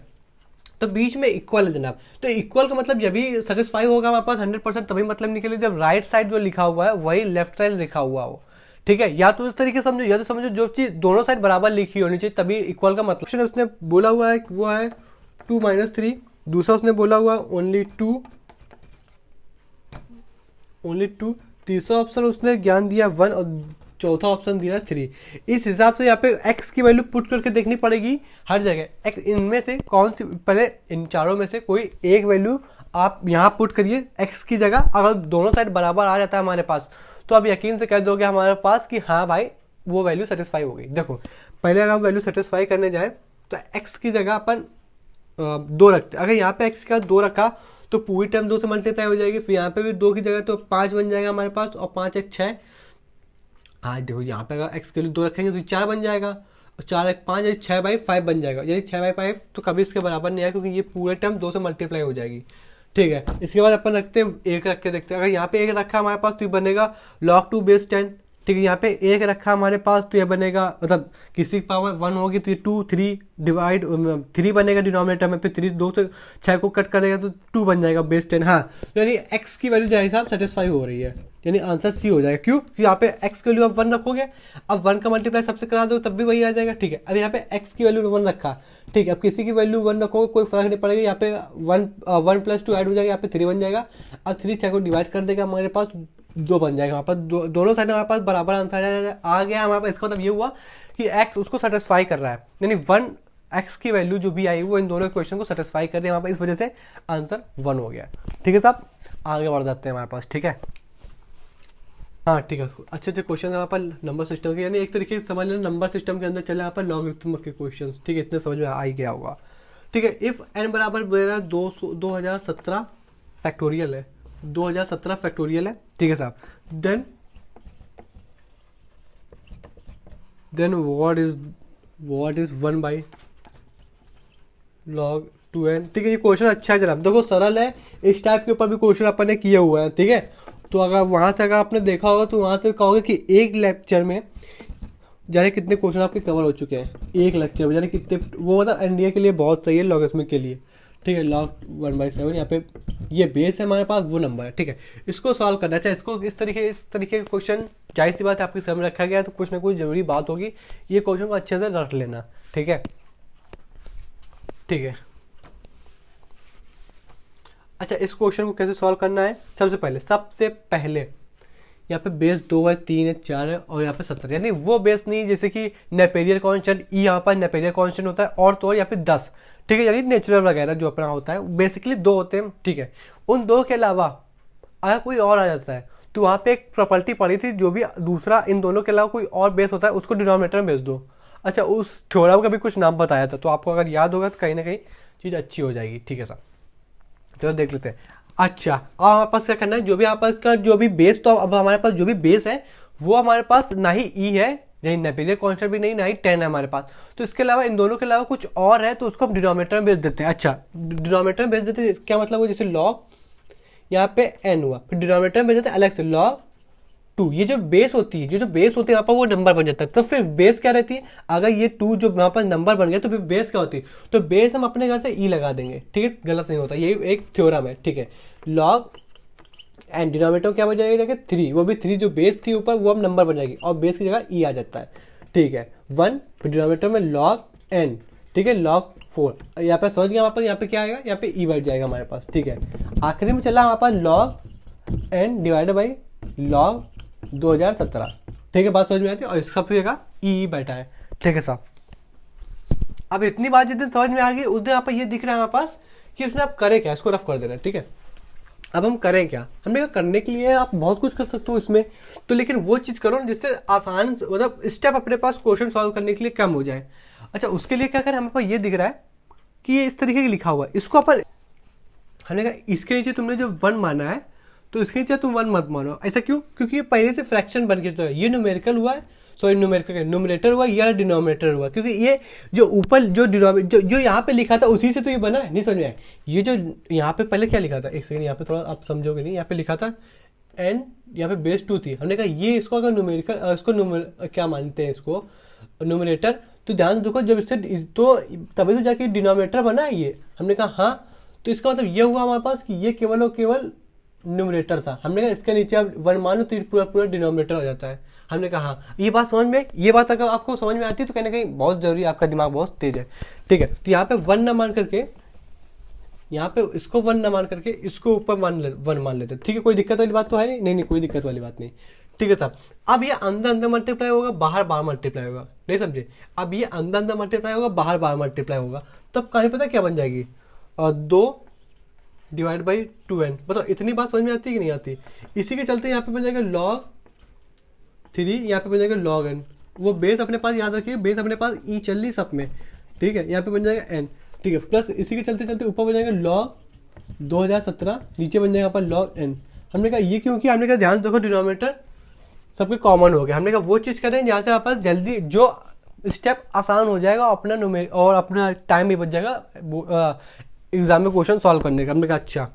तो बीच में इक्वल है जनाब, तो इक्वल का मतलब जब भी सेटिस्फाई होगा हमारे पास 100%, तभी मतलब निकले जब राइट साइड जो लिखा हुआ है वही लेफ्ट साइड लिखा हुआ हो, ठीक है। या तो इस तरीके समझो, या तो समझो जो चीज़ दोनों साइड बराबर लिखी होनी चाहिए, तभी इक्वल का मतलब। उसने बोला हुआ है वो है 2 - 3, दूसरा उसने बोला हुआ ओनली टू, तीसरा ऑप्शन उसने ज्ञान दिया 1 और चौथा ऑप्शन दिया 3। इस हिसाब से यहाँ पे x की वैल्यू पुट करके देखनी पड़ेगी हर जगह। x इनमें से कौन सी, पहले इन चारों में से कोई एक वैल्यू आप यहाँ पुट करिए x की जगह। अगर दोनों साइड बराबर आ जाता है हमारे पास, तो आप यकीन से कह दोगे हमारे पास कि हाँ भाई वो वैल्यू सेटिस्फाई हो गई। देखो पहले अगर हम वैल्यू सेटिस्फाई करने जाए तो x की जगह अपन 2 रखते। अगर यहाँ पे x का 2 रखा तो पूरी टर्म 2 से मल्टीप्लाई हो जाएगी, फिर यहाँ पे भी 2 की जगह तो 5 बन जाएगा हमारे पास, और 5 1 6। हाँ देखो यहाँ पे अगर x के लिए 2 रखेंगे तो 4 बन जाएगा, और 4 1 5 यानी 6/5 बन जाएगा, यानी 6/5 तो कभी इसके बराबर नहीं आएगा क्योंकि ये पूरे टर्म 2 से मल्टीप्लाई हो जाएगी, ठीक है। इसके बाद अपन रखते हैं 1 रख के देखते हैं। अगर यहाँ पे 1 रखा हमारे पास तो ये बनेगा log 2 बेस 10, ठीक है। यहाँ पे 1 रखा हमारे पास तो ये बनेगा, मतलब किसी की पावर 1 होगी तो ये 2 3 डिवाइड 3 बनेगा डिनोमिनेटर में, फिर 3 2 से 6 को कट करेगा तो 2 बन जाएगा बेस 10। हाँ, यानी x की वैल्यू जैसे हिसाब सेटिस्फाई हो रही है, यानी आंसर सी हो जाएगा। क्यों? क्योंकि यहाँ पे x की वैल्यू आप 1 रखोगे, अब 1 का मल्टीप्लाई सबसे करा दो तब भी वही आ जाएगा, ठीक है। अब यहाँ पे x की वैल्यू 1 रखा, ठीक है। अब किसी की वैल्यू 1 रखोगे कोई फर्क नहीं पड़ेगा, यहाँ पे 1 + 2 ऐड हो जाएगा, यहाँ पे 3 बन जाएगा। अब 3 6 को डिवाइड कर देगा, हमारे पास 2 बन जाएगा। वहाँ पर दोनों साइड हमारे पास बराबर आंसर आ गया हमारे पास। इसका मतलब ये हुआ कि x उसको सेटिस्फाई कर रहा है, यानी 1 x की वैल्यू जो भी आई वो इन दोनों इक्वेशन को सेटिस्फाई कर रही है वहाँ पर, इस वजह से आंसर 1 हो गया, ठीक है साहब। आगे बढ़ जाते हैं हमारे पास, ठीक है। हाँ ठीक है, अच्छे क्वेश्चन यहाँ पर नंबर सिस्टम के, यानी एक तरीके से समझ लेना नंबर सिस्टम के अंदर चले यहाँ पर लॉगरिथम के क्वेश्चन, ठीक है। इतने समझ में आ ही गया होगा, ठीक है। इफ n बराबर 2017 फैक्टोरियल है, 2017 फैक्टोरियल है, ठीक है साहब। Then what is 1/log 2n, ठीक है। ये क्वेश्चन अच्छा है जनाब, देखो सरल है, इस टाइप के ऊपर भी क्वेश्चन अपन ने किया हुआ है, ठीक है। तो अगर वहाँ से अगर आपने देखा होगा तो वहाँ से कहोगे कि एक लेक्चर में जाने कितने क्वेश्चन आपके कवर हो चुके हैं, एक लेक्चर में जाने कितने, वो मतलब एनडीए के लिए बहुत सही है, लॉगरिथम के लिए, ठीक है। log 1/7 यहाँ पे ये बेस है हमारे पास, वो नंबर है, ठीक है। इसको सॉल्व करना चाहिए, इसको इस तरीके के क्वेश्चन, जाहिर सी बात है आपके सामने रखा गया है तो कुछ ना कुछ जरूरी बात होगी, ये क्वेश्चन को अच्छे से रख लेना, ठीक है, ठीक है। अच्छा, इस क्वेश्चन को कैसे सॉल्व करना है, सबसे पहले यहाँ पे बेस 2 है, 3 है, 4 है, और यहाँ पे 70, यानी वो बेस नहीं जैसे कि नेपेरियर कांस्टेंट, यहाँ पर नेपेरियर कांस्टेंट होता है, और तो और यहाँ पे 10, ठीक है, यानी नेचुरल वगैरह जो अपना होता है बेसिकली 2 होते हैं, ठीक है। उन 2 के अलावा अगर कोई और आ जाता है तो वहाँ पे एक प्रॉपर्टी पड़ी थी, जो भी दूसरा इन दोनों के अलावा कोई और बेस होता है उसको डिनोमिनेटर में भेज दो। अच्छा, उस थ्योरम का भी कुछ नाम बताया था, तो आपको अगर याद होगा तो कहीं ना कहीं चीज़ अच्छी हो जाएगी, ठीक है साहब। तो देख लेते हैं। अच्छा, अब हमारे पास क्या करना है, जो भी हमारे पास का जो भी बेस, तो अब हमारे पास जो भी बेस है वो हमारे पास ना ही ई है, नहीं नेपेरियर कांस्टेंट भी नहीं, ना ही 10 है हमारे पास, तो इसके अलावा इन दोनों के अलावा कुछ और है, तो उसको हम डिनोमिनेटर में भेज देते हैं। अच्छा, डिनोमिनेटर में भेज देते हैं, क्या मतलब हो, जैसे लॉग यहाँ पे n हुआ, फिर डिनोमिनेटर में भेज देते हैं अलग से log 2, ये जो बेस होती है, जो बेस होती है यहाँ पर वो नंबर बन जाता है। तो फिर बेस क्या रहती है, अगर ये 2 जो यहाँ पर नंबर बन गया तो फिर बेस क्या होती है, तो बेस हम अपने घर से ई लगा देंगे, ठीक है, गलत नहीं होता, ये एक थ्योरम है, ठीक है। log एंड डिनोमिनेटर क्या बन जाएगा, 3, वो भी 3 जो बेस थी ऊपर वो अब नंबर बन जाएगी, और बेस की जगह ई आ जाता है, ठीक है। 1 फिर डिनोमिनेटर में log n, ठीक है, log 4। यहाँ पे समझ गया हमारे पास, यहाँ पे क्या आएगा, यहाँ पे ई बैठ जाएगा हमारे पास, ठीक है। आखिरी में चला हमारे पास log n divided by log 2017, ठीक है, बात समझ में आती है। और इसका सब जगह ई बैठा है, ठीक है साहब। अब इतनी बात जिस दिन समझ में आ गई उस दिन यहाँ पर ये दिख रहा है हमारे पास कि उसमें आप करें क्या, इसको रफ कर देना, ठीक है। अब हम करें क्या, हमने कहा करने के लिए आप बहुत कुछ कर सकते हो इसमें, तो लेकिन वो चीज़ करो जिससे आसान, मतलब स्टेप अपने पास क्वेश्चन सॉल्व करने के लिए कम हो जाए। अच्छा, उसके लिए क्या करें, हमारे पास ये दिख रहा है कि ये इस तरीके का लिखा हुआ है, इसको अपन, हमने कहा इसके नीचे तुमने जो 1 माना है तो इसके नीचे तुम 1 मत मानो। ऐसा क्यों, क्योंकि ये पहले से फ्रैक्शन बन के, तो ये न्यूमेरिकल हुआ है, सॉरी न्यूमरेटर हुआ या डिनोमिनेटर हुआ, क्योंकि ये जो ऊपर जो जो यहाँ पे लिखा था उसी से तो ये बना है। नहीं समझ में आया, ये जो यहाँ पे पहले क्या लिखा था, एक सेकंड, यहाँ पे थोड़ा आप समझोगे नहीं, यहाँ पे लिखा था एन, यहाँ पे बेस 2 थी। हमने कहा ये इसको अगर न्यूमेरिकल, इसको क्या मानते हैं, इसको न्यूमरेटर, तो ध्यान देखो जब इससे तो तभी तो जाके डिनोमिनेटर बना है ये। हमने कहा हाँ, तो इसका मतलब ये हुआ हमारे पास कि ये केवल और केवल न्यूमरेटर था। हमने कहा इसके नीचे आप 1 मानो तो पूरा पूरा डिनोमिनेटर हो जाता है। हमने कहा हाँ, ये बात समझ में, ये बात अगर आपको समझ में आती है तो कहीं ना कहीं बहुत जरूरी है, आपका दिमाग बहुत तेज है, ठीक है। तो यहाँ पे 1 ना मान करके, यहाँ पे इसको 1 ना मान करके इसको ऊपर 1 मान लेते, ठीक है। कोई दिक्कत वाली बात तो है नहीं, नहीं कोई दिक्कत वाली बात नहीं, ठीक है साहब। अब ये अंदर अंदर मल्टीप्लाई होगा, बाहर बाहर मल्टीप्लाई होगा, नहीं समझे। अब ये अंदर अंदर मल्टीप्लाई होगा, बाहर बाहर मल्टीप्लाई होगा, तब कहानी पता क्या बन जाएगी, 2 डिवाइड बाई 2n। बताओ इतनी बात समझ में आती है कि नहीं आती। इसी के चलते यहाँ पे बन जाएगा log 3, यहाँ पे बन जाएगा log n। वो बेस अपने पास याद रखिए, बेस अपने पास ई चल रही सब में, ठीक है। यहाँ पे बन जाएगा n, ठीक है, प्लस इसी के चलते चलते ऊपर बन जाएगा log 2017, नीचे बन जाएगा पर log n। हमने कहा ये क्योंकि हमने कहा ध्यान देखो डिनोमिनेटर सबके कॉमन हो गया। हमने कहा वो चीज़ करें जहाँ से हमारे पास जल्दी जो स्टेप आसान हो जाएगा, अपना और अपना टाइम भी बच जाएगा एग्जाम में क्वेश्चन सॉल्व करने का। हमने कहा अच्छा,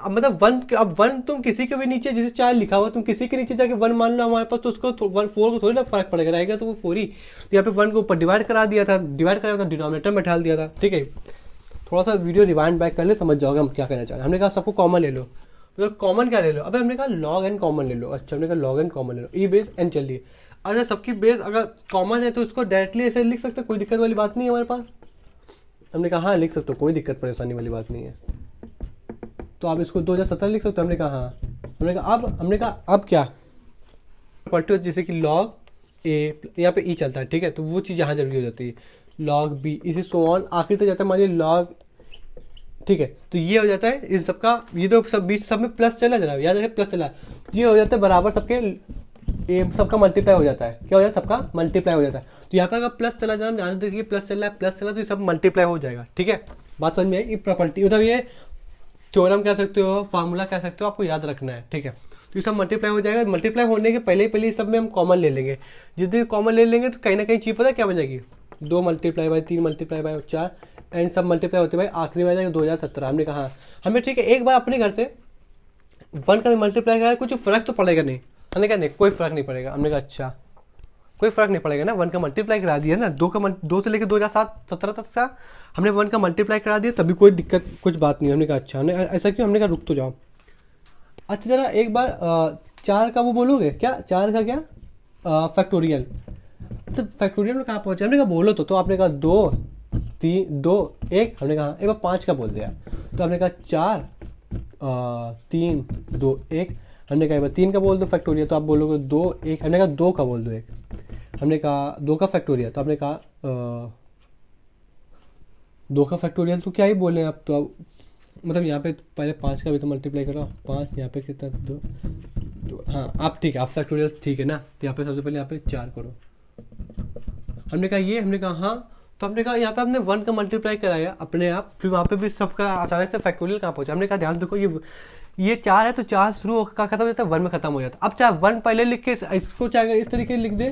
मतलब 1, अब 1 तुम किसी के भी नीचे, जैसे 4 लिखा हुआ, तुम किसी के नीचे जाके 1 मान लो हमारे पास, तो उसको 4 को थोड़ी ना फर्क पड़ेगा, रहेगा तो वो 4 ही। तो यहाँ पे 1 को ऊपर डिवाइड करा दिया था, डिवाइड करा था डिनोमिनेटर में डाल दिया था, ठीक है। थोड़ा सा वीडियो रिवाइंड बैक कर ले, समझ जाओगे हम क्या कहना चाह रहे हैं। हमने कहा सबको कॉमन ले लो, मतलब कॉमन क्या ले लो, अब हमने कहा log n कॉमन ले लो। अच्छा, हमने कहा log n कॉमन ले लो, ई बेस n चल रही है। अच्छा, सबकी बेस अगर कॉमन है तो इसको डायरेक्टली ऐसे लिख सकते, कोई दिक्कत वाली बात नहीं है हमारे पास। हमने कहा हाँ लिख सकते हो, कोई दिक्कत परेशानी वाली बात नहीं है। तो आप इसको 2017 लिख सकते हो। हमने कहा हाँ, हमने कहा अब क्या प्रॉपर्टी, जैसे कि log a, यहाँ पे e चलता है, ठीक है, तो वो चीज़ यहाँ जरूरी हो जाती है, log b, इसी सो ऑन आखिर तक जाता है, मानिए log, ठीक है। तो ये हो जाता है इस सबका, ये तो सब बीच सब में प्लस चला जरा, याद रखिए प्लस चला, ये हो जाता है बराबर सबके, ये सबका मल्टीप्लाई हो जाता है, क्या हो जाता है, सबका मल्टीप्लाई हो जाता है। तो यहाँ पे अगर प्लस चला जाए, ध्यान देखिए प्लस चल रहा है, प्लस चला तो ये सब मल्टीप्लाई हो जाएगा, ठीक है। बात समझ में आई, ये प्रॉपर्टी मतलब ये थ्योरम कह सकते हो, फार्मूला कह सकते हो, आपको याद रखना है, ठीक है। तो ये सब मल्टीप्लाई हो जाएगा, मल्टीप्लाई होने के पहले ही सब में हम कॉमन ले लेंगे। जिस दिन कॉमन ले लेंगे तो कहीं ना कहीं चीज पता है क्या बन जाएगी, 2 multiply by 3 multiply by 4 and सब मल्टीप्लाई होते भाई आखिरी में आ जाएगा 2017। हमने कहा हमें ठीक है, एक बार अपने घर से 1 का मल्टीप्लाई करा, कुछ फर्क तो पड़ेगा नहीं। हमने कहा नहीं कोई फर्क नहीं पड़ेगा। हमने कहा अच्छा कोई फर्क नहीं पड़ेगा ना, 1 का मल्टीप्लाई करा दिया ना, 2 से लेकर 2017 तक का हमने 1 का मल्टीप्लाई करा दिया, तभी कोई दिक्कत कुछ बात नहीं। हमने कहा अच्छा, हमने ऐसा क्यों, हमने कहा रुक तो जाओ। अच्छा जरा एक बार 4 का वो बोलोगे क्या, 4 का क्या फैक्टोरियल, सब फैक्टोरियल में कहाँ पहुँचे। हमने कहा बोलो तो आपने कहा 2 3 2 1, हमने कहा एक बार 5 का बोल दिया, तो हमने कहा 4 3 2 1, हमने कहा 3 का बोल दो फैक्टोरियल, तो आप बोलोगे 2 1, हमने कहा 2 का बोल दो 1, हमने कहा 2 का फैक्टोरियल, तो आपने कहा 2 का फैक्टोरियल, तो क्या ही बोले आप, तो अब मतलब यहाँ पे पहले 5 का भी तो मल्टीप्लाई करो, 5 यहाँ पे कितना 2, हाँ आप ठीक है, आप फैक्टोरियल ठीक है ना। तो यहाँ पे सबसे पहले यहाँ पे 4 करो, हमने कहा ये, हमने कहा हाँ, तो हमने कहा यहाँ पे हमने 1 का मल्टीप्लाई कराया अपने आप, फिर वहाँ पे भी सबका अचानक से फैक्टोरियल कहाँ पहुँचा। हमने कहा ध्यान देखो ये 4 है, तो 4 शुरू का खत्म हो जाता है, 1 में खत्म हो जाता है। अब चाहे 1 पहले लिख के इसको चाहे इस तरीके लिख दे,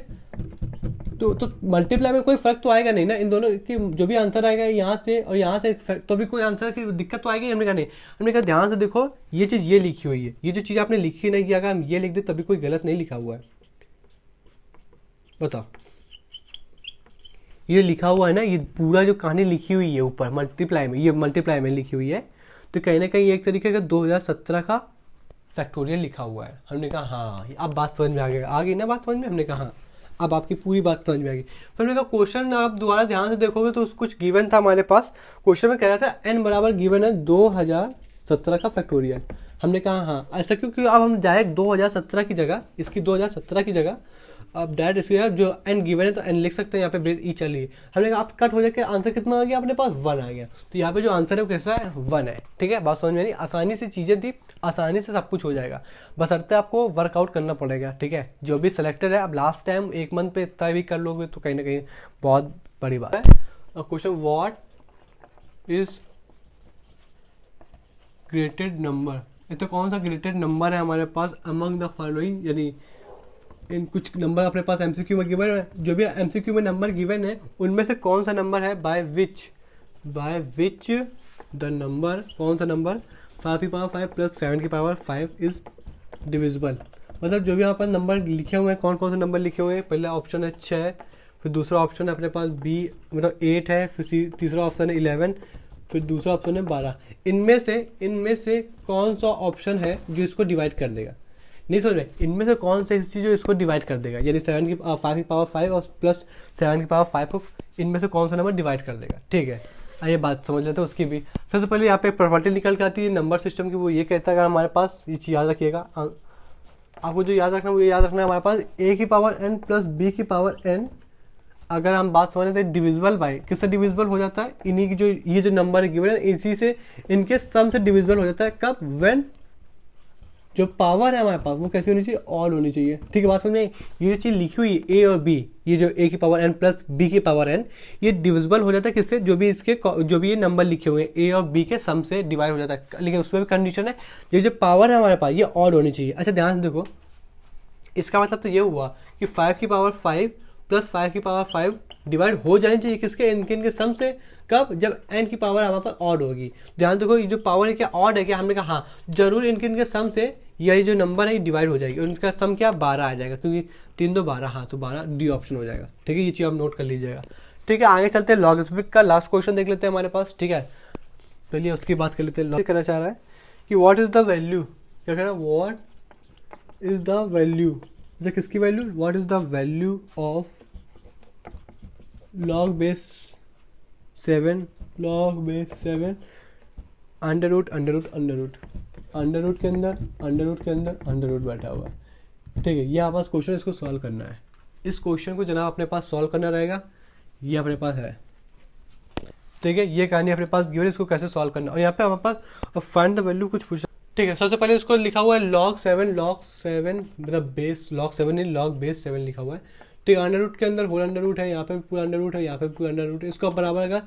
तो मल्टीप्लाई में कोई फर्क तो आएगा नहीं ना, इन दोनों की जो भी आंसर आएगा यहाँ से और यहाँ से, तो भी कोई आंसर की दिक्कत तो आएगी। हमने कहा नहीं, हमने कहा ध्यान से देखो ये चीज़ ये लिखी हुई है, ये जो चीज़ आपने लिखी नहीं किया, अगर हम ये लिख दे तभी कोई गलत नहीं लिखा हुआ है, बताओ ये लिखा हुआ है ना, ये पूरा जो कहानी लिखी हुई है ऊपर मल्टीप्लाई में, ये मल्टीप्लाई में लिखी हुई है, तो कहीं ना कहीं एक तरीके का 2017 का फैक्टोरियल लिखा हुआ है। हमने कहा हाँ, अब बात समझ में आ गई ना बात समझ में। हमने कहा हाँ, अब आपकी पूरी बात समझ में आएगी। फिर मैंने कहा क्वेश्चन आप दोबारा ध्यान से देखोगे तो कुछ गिवन था हमारे पास। क्वेश्चन में कह रहा था n बराबर गिवन है 2017 का फैक्टोरियल। हमने कहा हाँ ऐसा क्योंकि अब हम डायरेक्ट 2017 की जगह, इसकी 2017 की जगह अब डायरेक्ट इसकी जगह जो n गिवन है तो n लिख सकते हैं, यहाँ पे बेस ई चल रही है। हमने कहा आप कट हो जाके आंसर कितना आ गया अपने पास 1 आ गया। तो यहाँ पे जो आंसर है वो कैसा है 1 है। ठीक है, बात समझ में नहीं, आसानी से चीज़ें थी, आसानी से सब कुछ हो जाएगा, बशर्ते आपको वर्कआउट करना पड़ेगा। ठीक है, जो भी सिलेक्टेड है अब लास्ट टाइम 1 मंथ पे इतना भी कर लोगे तो कहीं ना कहीं बहुत बड़ी बात है। Question what is greatest number, ये तो कौन सा ग्रेटेड नंबर है हमारे पास अमंग द फॉलोइंग, यानी इन कुछ नंबर अपने पास एमसीक्यू में गिवन है, जो भी एमसीक्यू में नंबर गिवन है उनमें से कौन सा नंबर है बाय विच द नंबर, कौन सा नंबर 5 की पावर 5 प्लस 7 की पावर 5 इज डिविजिबल। मतलब जो भी यहाँ पर नंबर लिखे हुए हैं, कौन कौन से नंबर लिखे हुए हैं, पहला ऑप्शन है 6, फिर दूसरा ऑप्शन है अपने पास बी मतलब 8 है, फिर तीसरा ऑप्शन है 11, फिर दूसरा ऑप्शन है 12। इनमें से कौन सा ऑप्शन है जो इसको डिवाइड कर देगा, नहीं समझ रहे, इनमें से कौन सा चीज़ जो इसको डिवाइड कर देगा, यानी 5 की पावर 5 और प्लस 7 की पावर 5 को इनमें से कौन सा नंबर डिवाइड कर देगा। ठीक है, आइए बात समझ लेते हैं उसकी भी। सबसे पहले यहाँ पे प्रॉपर्टी निकल के आती है नंबर सिस्टम की, वो ये कहता है अगर हमारे पास ये चीज़ याद रखिएगा, आपको जो याद रखना है वो ये याद रखना है हमारे पास a की पावर n प्लस b की पावर n, अगर हम बात समझ लेते हैं डिविजिबल बाय, किससे डिविजिबल हो जाता है, इन्हीं की जो ये जो नंबर है गिवन है इसी से, इनके सम से डिविजिबल हो जाता है। कब, व्हेन जो पावर है हमारे पास वो कैसी होनी चाहिए, ऑड होनी चाहिए। ठीक है, बात समझ में आई। ये जो चीज़ लिखी हुई है ए और बी, ये जो a की पावर n प्लस b की पावर n, ये डिविजिबल हो जाता है किससे, जो भी ये नंबर लिखे हुए हैं a और b के सम से डिवाइड हो जाता है। लेकिन उसमें भी कंडीशन है, ये जो पावर है हमारे पास ये ऑड होनी चाहिए। अच्छा ध्यान से देखो, इसका मतलब तो ये हुआ कि 5 की पावर 5 प्लस 5 की पावर 5 डिवाइड हो जानी चाहिए किसके, इनके सम से। कब, जब n की पावर हमारे पास ऑड होगी। ध्यान देखो ये जो पावर है क्या ऑड है क्या, हमने कहा हाँ जरूर इनके सम से ये जो नंबर है ये डिवाइड हो जाएगी, उनका सम क्या 12 आ जाएगा, क्योंकि 3 2 12, हाँ तो 12 डी ऑप्शन हो जाएगा। ठीक है, ये चीज़ आप नोट कर लीजिएगा। ठीक है, आगे चलते हैं लॉगरिथमिक का लास्ट क्वेश्चन देख लेते हैं हमारे पास। ठीक है, चलिए उसकी बात कर लेते हैं। करना चाह रहा है कि व्हाट इज द वैल्यू, क्या कह रहा है, व्हाट इज द वैल्यू, किसकी value, what is the value of log base 7 under root के अंदर अंडर रूट बैठा हुआ है। ठीक है, ये हमारे पास क्वेश्चन, इसको सॉल्व करना है। इस क्वेश्चन को जनाब अपने पास सॉल्व करना रहेगा, ये अपने पास है। ठीक है, ये कहानी अपने पास गिवन, इसको कैसे सॉल्व करना, और यहाँ पे हमारे पास फाइंड द वैल्यू कुछ पूछा। ठीक है, सबसे पहले इसको लिखा हुआ है log 7 मतलब बेस log 7 नहीं log बेस 7 लिखा हुआ है। ठीक है, अंडर रूट के अंदर होल अंडर रूट है, यहाँ पे पूरा अंडर रूट है, यहाँ पे पूरा अंडर रूट है, इसको बराबर अगर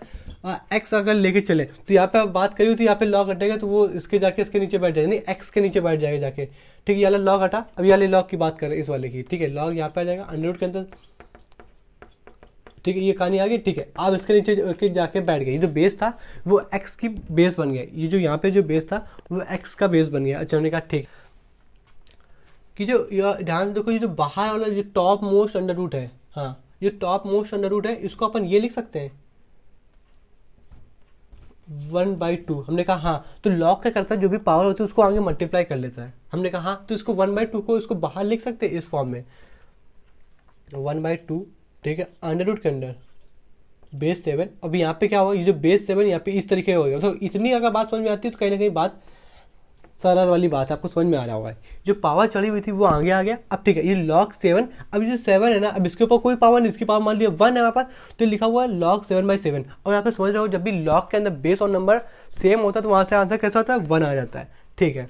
एक्स अगर लेके चले तो यहाँ पे बात करी थी, यहाँ पे लॉग हटेगा तो वो इसके जाके इसके नीचे बैठ जाएगा, नहीं एक्स के नीचे बैठ जाएगा जाके। ठीक है, ये वाला लॉग हटा, अब ये वाले लॉग की बात करें इस वाले की। ठीक है, लॉग यहाँ पे आ जाएगा अंडर रूट के अंदर। ठीक है, ये कहानी आ गई। ठीक है, अब इसके नीचे जाके बैठ गया, ये जो बेस था वो एक्स की बेस बन गया, ये जो यहाँ पे जो बेस था वो एक्स का बेस बन गया। अच्छा, हमने कहा ठीक कि जो ध्यान देखो, ये जो बाहर वाला जो टॉप मोस्ट अंडर रूट है, हाँ ये टॉप मोस्ट अंडर रूट है, इसको अपन ये लिख सकते हैं 1/2। हमने कहा हाँ, तो लॉग क्या करता है, जो भी पावर होती है उसको आगे मल्टीप्लाई कर लेता है। हमने कहा हाँ, तो इसको 1/2 को इसको बाहर लिख सकते हैं इस फॉर्म में 1/2। ठीक है, अंडर रूट के अंदर बेस 7। अब यहाँ पे क्या होगा, ये जो बेस 7 यहाँ पे इस तरीके का होगा। तो इतनी अगर बात समझ में आती है तो कहीं ना कहीं बात सरल वाली बात आपको समझ में आ रहा होगा। जो पावर चढ़ी हुई थी वो आगे आ गया। अब ठीक है, ये log 7, अब ये जो 7 है ना, अब इसके ऊपर कोई पावर नहीं, इसकी पावर मान लिया 1 है हमारे पास, तो लिखा हुआ है log 7/7। और यहाँ पे समझ रहे हो, जब भी log के अंदर बेस और नंबर सेम होता है तो वहाँ से आंसर कैसा होता है 1 आ जाता है। ठीक है,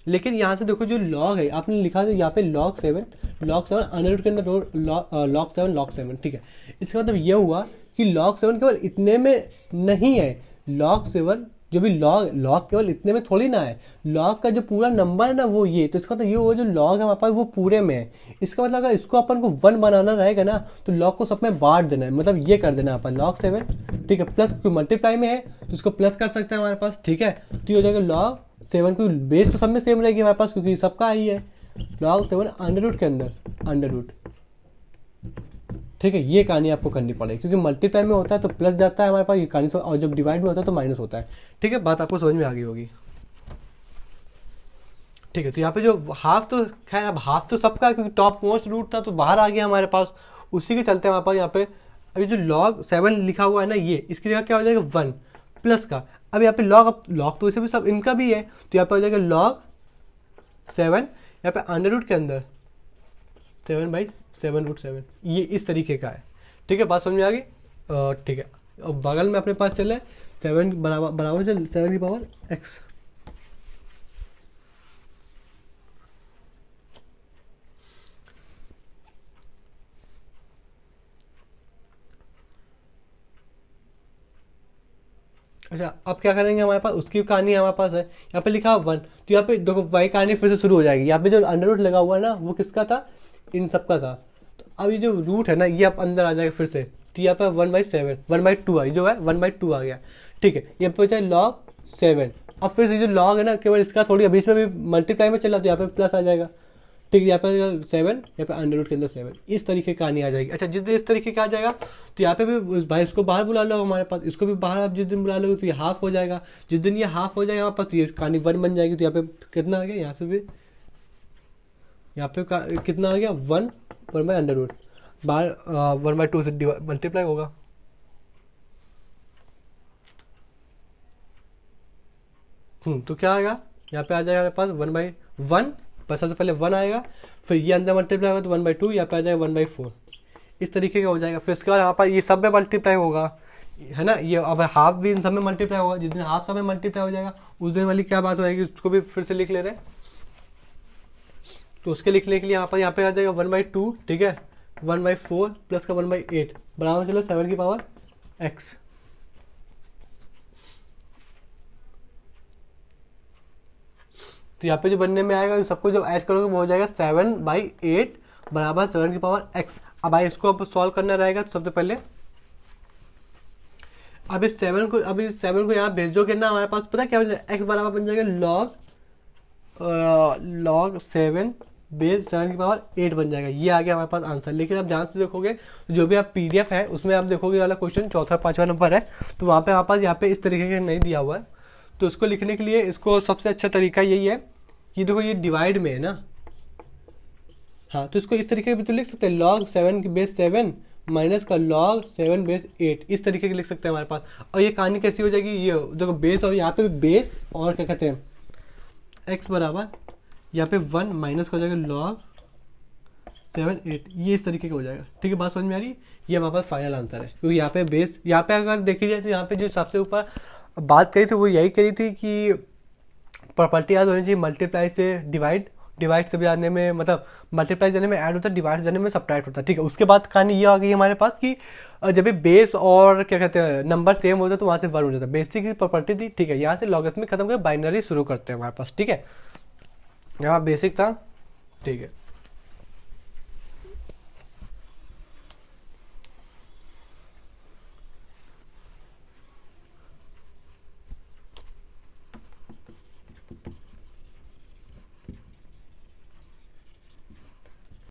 लेकिन यहाँ से देखो जो log है आपने लिखा था यहाँ पे log 7 अंडर रूट के अंदर log 7। ठीक है, इसका मतलब ये हुआ कि log 7 केवल इतने में नहीं है, log 7 जो भी लॉग केवल इतने में थोड़ी ना है, लॉग का जो पूरा नंबर है ना वो ये, तो इसका मतलब ये वो जो लॉग है हमारे पास वो पूरे में है। इसका मतलब अगर इसको अपन को 1 बनाना रहेगा ना तो लॉग को सब में बांट देना है, मतलब ये कर देना है अपन log 7। ठीक है, प्लस क्योंकि मल्टीप्लाई में है तो इसको प्लस कर सकते हैं हमारे पास। ठीक है, तो ये हो जाएगा log 7 को बेस तो सब में सेम रहेगी हमारे पास क्योंकि सबका ही है, log 7 अंडर रूट के अंदर अंडर रूट। ठीक है, ये कहानी आपको करनी पड़ेगी क्योंकि मल्टीप्लाई में होता है तो प्लस जाता है हमारे पास ये कहानी, और जब डिवाइड में होता है तो माइनस होता है। ठीक है, बात आपको समझ में आ गई होगी। ठीक है। तो यहाँ पे जो हाफ, तो खैर अब हाफ तो सबका, क्योंकि टॉप मोस्ट रूट था तो बाहर आ गया हमारे पास, उसी के चलते हमारे पास यहाँ पे अभी जो log 7 लिखा हुआ है ना, ये इसकी जगह क्या हो जाएगा 1 प्लस का। अब यहाँ पे log, अब log तो इसे भी सब इनका भी है, तो यहाँ पे हो जाएगा log 7, यहाँ पे अंडर रूट के अंदर 7/7√7, ये इस तरीके का है। ठीक है, बात समझ में आ गई। ठीक है, अब बगल में अपने पास चले 7 बराबर बराबर 7 की पावर x। अच्छा, अब क्या करेंगे, हमारे पास उसकी कहानी हमारे पास है, यहाँ पे लिखा 1, तो यहाँ पे देखो वही कहानी फिर से शुरू हो जाएगी। यहाँ पे जो अंडर रूट लगा हुआ है ना, वो किसका था, इन सब का था। तो अब ये जो रूट है ना, ये अब अंदर आ जाएगा फिर से, तो यहाँ पे 1/7 1/2 आई, जो है 1/2 आ गया। ठीक है, यहाँ पे बचा log 7। अब फिर से जो log है ना, केवल इसका थोड़ी बीच में भी मल्टीप्लाई में चला, तो यहाँ पे प्लस आ जाएगा। ठीक है, यहाँ पे 7, यहाँ पे अंडर रूट के अंदर 7, इस तरीके की कहानी आ जाएगी। अच्छा, जिस दिन इस तरीके का आ जाएगा तो यहाँ पे भी भाई इसको बाहर बुला लो हमारे पास, इसको भी बाहर आप जिस दिन बुला लोगे तो ये हाफ हो जाएगा। जिस दिन ये हाफ हो जाएगा हमारे पास, तो ये कहानी 1 बन जाएगी। तो यहाँ पे कितना आ गया, यहाँ पे भी यहाँ पे कितना आ गया 1 बाय अंडर रूट, बाहर 1/2 से मल्टीप्लाई होगा। तो क्या आएगा, यहाँ पे आ जाएगा हमारे पास 1/1, बस सबसे पहले 1 आएगा, फिर ये अंदर मल्टीप्लाई होगा तो 1/2, यहाँ पे आ जाएगा 1/4, इस तरीके का हो जाएगा। फिर इसके बाद यहाँ पर ये सब में मल्टीप्लाई होगा, है ना, ये अब हाफ भी इन सब में मल्टीप्लाई होगा। जिस दिन हाफ सब में मल्टीप्लाई हो जाएगा, उस दिन वाली क्या बात हो जाएगी, उसको भी फिर से लिख ले रहे हैं। तो उसके लिखने के लिए यहाँ पे आ जाएगा 1/2, ठीक है, 1/4 प्लस का 1/8 बराबर चलो 7 की पावर x। तो यहाँ पे जो बनने में आएगा, सबको जब ऐड करोगे वो हो जाएगा 7/8 बराबर 7 की पावर x। अब भाई इसको अब सॉल्व करना रहेगा, तो सबसे पहले अब इस 7 को यहाँ भेजोगे ना, हमारे पास पता क्या हो जाएगा, x बराबर बन जाएगा log 7 बेस 7 की पावर 8 बन जाएगा। ये आ गया हमारे पास आंसर। लेकिन आप ध्यान से देखोगे, जो भी आप PDF है उसमें आप देखोगे वाला क्वेश्चन चौथा 5वां नंबर है, तो वहाँ पे हमारे पास यहाँ पे इस तरीके का नहीं दिया हुआ है। तो इसको लिखने के लिए इसको सबसे अच्छा तरीका यही है कि देखो ये डिवाइड में है ना, हाँ, तो इसको इस तरीके भी तो लिख सकते हैं, log 7 की बेस 7 माइनस का log 7 बेस 8, इस तरीके के लिख सकते हैं हमारे पास। और ये कहानी कैसी हो जाएगी, ये देखो बेस, और यहाँ पे बेस और क्या कहते हैं x बराबर यहाँ पे 1 माइनस का हो जाएगा log 7 8, ये इस तरीके का हो जाएगा। ठीक है, बात समझ में आ रही है। ये हमारे पास फाइनल आंसर है, क्योंकि यहाँ पे बेस, यहाँ पे अगर देखी जाए तो यहाँ पे जो सबसे ऊपर बात करी थी वो यही करी थी कि प्रॉपर्टी याद होनी चाहिए, मल्टीप्लाई से डिवाइड से भी जाने में, मतलब मल्टीप्लाई जाने में ऐड होता है, डिवाइड जाने में सब्ट्रैक्ट होता है। ठीक है, उसके बाद कहानी ये आ गई हमारे पास कि जब भी बेस और क्या कहते हैं नंबर सेम होता है तो वहाँ से 1 हो जाता है, बेसिक प्रॉपर्टी थी। ठीक है, यहाँ से लॉगरिथमिक खत्म कर बाइनरी शुरू करते हैं हमारे पास। ठीक है, यहाँ बेसिक था। ठीक है।